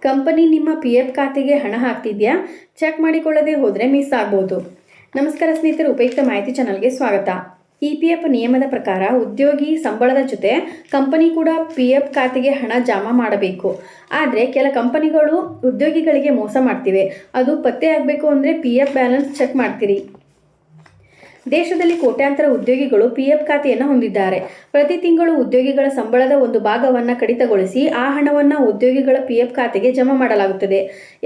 Company ನಿಮ್ಮ PF ಖಾತೆಗೆ ಹಣ ಹಾಕ್ತಿದೆಯಾ? ಚೆಕ್ ಮಾಡಿಕೊಳ್ಳದೆ ಹೋದರೆ ಮಿಸ್ ಆಗ್ಬೋದು. ನಮಸ್ಕಾರ ಸ್ನೇಹಿತರೆ, ಉಪಯುಕ್ತ ಮಾಹಿತಿ ಚಾನಲ್ಗೆ ಸ್ವಾಗತ. EPF ನಿಯಮದ ಪ್ರಕಾರ ಉದ್ಯೋಗಿ ಸಂಬಳದ ಜೊತೆ ಕಂಪನಿ ಕೂಡ PF ಖಾತೆಗೆ ಹಣ ಜಮಾ ಮಾಡಬೇಕು. ಆದರೆ ಕೆಲ ಕಂಪನಿಗಳು ಉದ್ಯೋಗಿಗಳಿಗೆ ಮೋಸ ಮಾಡ್ತಿವೆ. ಅದು ಪತ್ತೆ ಆಗಬೇಕು ಅಂದರೆ PF ಬ್ಯಾಲೆನ್ಸ್ ಚೆಕ್ ಮಾಡ್ತೀರಿ. ದೇಶದಲ್ಲಿ ಕೋಟ್ಯಾಂತರ ಉದ್ಯೋಗಿಗಳು PF ಖಾತೆಯನ್ನು ಹೊಂದಿದ್ದಾರೆ. ಪ್ರತಿ ತಿಂಗಳು ಉದ್ಯೋಗಿಗಳ ಸಂಬಳದ ಒಂದು ಭಾಗವನ್ನು ಕಡಿತಗೊಳಿಸಿ ಆ ಹಣವನ್ನು ಉದ್ಯೋಗಿಗಳ PF ಖಾತೆಗೆ ಜಮಾ ಮಾಡಲಾಗುತ್ತದೆ.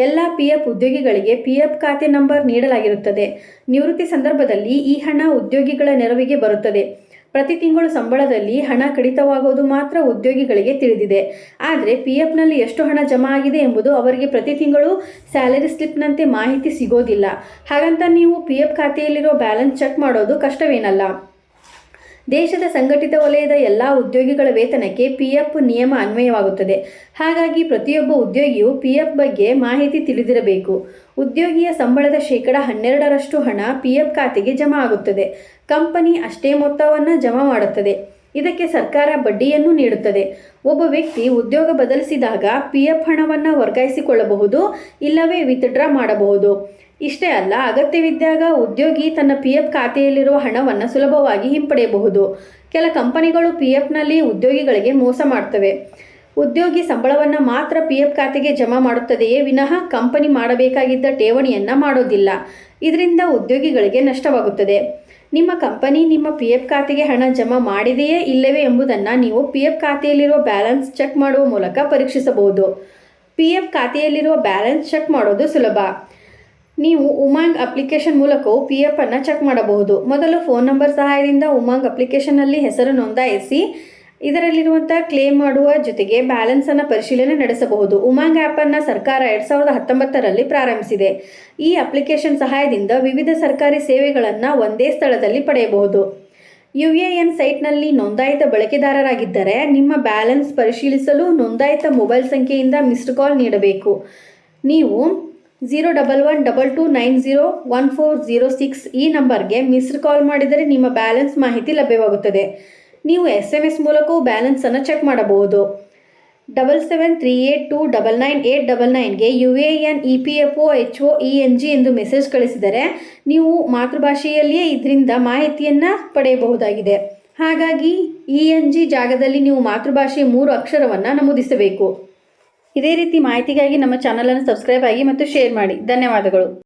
ಎಲ್ಲ PF ಉದ್ಯೋಗಿಗಳಿಗೆ PF ಖಾತೆ ನಂಬರ್ ನೀಡಲಾಗಿರುತ್ತದೆ. ನಿವೃತ್ತಿ ಸಂದರ್ಭದಲ್ಲಿ ಈ ಹಣ ಉದ್ಯೋಗಿಗಳ ನೆರವಿಗೆ ಬರುತ್ತದೆ. ಪ್ರತಿ ತಿಂಗಳು ಸಂಬಳದಲ್ಲಿ ಹಣ ಕಡಿತವಾಗುವುದು ಮಾತ್ರ ಉದ್ಯೋಗಿಗಳಿಗೆ ತಿಳಿದಿದೆ. ಆದರೆ PFನಲ್ಲಿ ಎಷ್ಟು ಹಣ ಜಮಾ ಆಗಿದೆ ಎಂಬುದು ಅವರಿಗೆ ಪ್ರತಿ ತಿಂಗಳು ಸ್ಯಾಲರಿ ಸ್ಲಿಪ್ನಂತೆ ಮಾಹಿತಿ ಸಿಗೋದಿಲ್ಲ. ಹಾಗಂತ ನೀವು PF ಖಾತೆಯಲ್ಲಿರೋ ಬ್ಯಾಲೆನ್ಸ್ ಚೆಕ್ ಮಾಡೋದು ಕಷ್ಟವೇನಲ್ಲ. ದೇಶದ ಸಂಘಟಿತ ವಲಯದ ಎಲ್ಲ ಉದ್ಯೋಗಿಗಳ ವೇತನಕ್ಕೆ PF ನಿಯಮ ಅನ್ವಯವಾಗುತ್ತದೆ. ಹಾಗಾಗಿ ಪ್ರತಿಯೊಬ್ಬ ಉದ್ಯೋಗಿಯು PF ಬಗ್ಗೆ ಮಾಹಿತಿ ತಿಳಿದಿರಬೇಕು. ಉದ್ಯೋಗಿಯ ಸಂಬಳದ 12% ಹಣ PF ಖಾತೆಗೆ ಜಮಾ ಆಗುತ್ತದೆ. ಕಂಪನಿ ಅಷ್ಟೇ ಮೊತ್ತವನ್ನು ಜಮಾ ಮಾಡುತ್ತದೆ. ಇದಕ್ಕೆ ಸರ್ಕಾರ ಬಡ್ಡಿಯನ್ನು ನೀಡುತ್ತದೆ. ಒಬ್ಬ ವ್ಯಕ್ತಿ ಉದ್ಯೋಗ ಬದಲಿಸಿದಾಗ PF ಹಣವನ್ನು ವರ್ಗಾಯಿಸಿಕೊಳ್ಳಬಹುದು, ಇಲ್ಲವೇ ವಿತ್ಡ್ರಾ ಮಾಡಬಹುದು. ಇಷ್ಟೇ ಅಲ್ಲ, ಅಗತ್ಯವಿದ್ದಾಗ ಉದ್ಯೋಗಿ ತನ್ನ PF ಖಾತೆಯಲ್ಲಿರುವ ಹಣವನ್ನು ಸುಲಭವಾಗಿ ಹಿಂಪಡೆಯಬಹುದು. ಕೆಲ ಕಂಪನಿಗಳು PFನಲ್ಲಿ ಉದ್ಯೋಗಿಗಳಿಗೆ ಮೋಸ ಮಾಡ್ತವೆ. ಉದ್ಯೋಗಿ ಸಂಬಳವನ್ನು ಮಾತ್ರ PF ಖಾತೆಗೆ ಜಮಾ ಮಾಡುತ್ತದೆಯೇ ವಿನಃ ಕಂಪನಿ ಮಾಡಬೇಕಾಗಿದ್ದ ಠೇವಣಿಯನ್ನು ಮಾಡೋದಿಲ್ಲ. ಇದರಿಂದ ಉದ್ಯೋಗಿಗಳಿಗೆ ನಷ್ಟವಾಗುತ್ತದೆ. ನಿಮ್ಮ ಕಂಪನಿ ನಿಮ್ಮ PF ಖಾತೆಗೆ ಹಣ ಜಮಾ ಮಾಡಿದೆಯೇ ಇಲ್ಲವೇ ಎಂಬುದನ್ನು ನೀವು PF ಖಾತೆಯಲ್ಲಿರುವ ಬ್ಯಾಲೆನ್ಸ್ ಚೆಕ್ ಮಾಡುವ ಮೂಲಕ ಪರೀಕ್ಷಿಸಬಹುದು. PF ಖಾತೆಯಲ್ಲಿರುವ ಬ್ಯಾಲೆನ್ಸ್ ಚೆಕ್ ಮಾಡೋದು ಸುಲಭ. ನೀವು ಉಮಾಂಗ್ ಅಪ್ಲಿಕೇಶನ್ ಮೂಲಕವೂ PF ಅನ್ನು ಚೆಕ್ ಮಾಡಬಹುದು. ಮೊದಲು ಫೋನ್ ನಂಬರ್ ಸಹಾಯದಿಂದ ಉಮಾಂಗ್ ಅಪ್ಲಿಕೇಶನ್ನಲ್ಲಿ ಹೆಸರು ನೋಂದಾಯಿಸಿ ಇದರಲ್ಲಿರುವಂಥ ಕ್ಲೇಮ್ ಮಾಡುವ ಜೊತೆಗೆ ಬ್ಯಾಲೆನ್ಸನ್ನು ಪರಿಶೀಲನೆ ನಡೆಸಬಹುದು. ಉಮಾಂಗ್ ಆ್ಯಪನ್ನು ಸರ್ಕಾರ 2019ರಲ್ಲಿ ಪ್ರಾರಂಭಿಸಿದೆ. ಈ ಅಪ್ಲಿಕೇಶನ್ ಸಹಾಯದಿಂದ ವಿವಿಧ ಸರ್ಕಾರಿ ಸೇವೆಗಳನ್ನು ಒಂದೇ ಸ್ಥಳದಲ್ಲಿ ಪಡೆಯಬಹುದು. UAN ಸೈಟ್ನಲ್ಲಿ ನೋಂದಾಯಿತ ಬಳಕೆದಾರರಾಗಿದ್ದರೆ ನಿಮ್ಮ ಬ್ಯಾಲೆನ್ಸ್ ಪರಿಶೀಲಿಸಲು ನೋಂದಾಯಿತ ಮೊಬೈಲ್ ಸಂಖ್ಯೆಯಿಂದ ಮಿಸ್ಡ್ ಕಾಲ್ ನೀಡಬೇಕು. ನೀವು 01122901406 ಈ ನಂಬರ್ಗೆ ಮಿಸ್ಡ್ ಕಾಲ್ ಮಾಡಿದರೆ ನಿಮ್ಮ ಬ್ಯಾಲೆನ್ಸ್ ಮಾಹಿತಿ ಲಭ್ಯವಾಗುತ್ತದೆ. ನೀವು SMS ಮೂಲಕವೂ ಬ್ಯಾಲೆನ್ಸನ್ನು ಚೆಕ್ ಮಾಡಬಹುದು. 7738299899ಗೆ UAN EPFO HOENG ಎಂದು ಮೆಸೇಜ್ ಕಳಿಸಿದರೆ ನೀವು ಮಾತೃಭಾಷೆಯಲ್ಲಿಯೇ ಇದರಿಂದ ಮಾಹಿತಿಯನ್ನು ಪಡೆಯಬಹುದಾಗಿದೆ. ಹಾಗಾಗಿ ENG ಜಾಗದಲ್ಲಿ ನೀವು ಮಾತೃಭಾಷೆಯ 3 ಅಕ್ಷರವನ್ನು ನಮೂದಿಸಬೇಕು. ಇದೇ ರೀತಿ ಮಾಹಿತಿಗಾಗಿ ನಮ್ಮ ಚಾನಲನ್ನು ಸಬ್ಸ್ಕ್ರೈಬ್ ಆಗಿ ಮತ್ತು ಶೇರ್ ಮಾಡಿ. ಧನ್ಯವಾದಗಳು.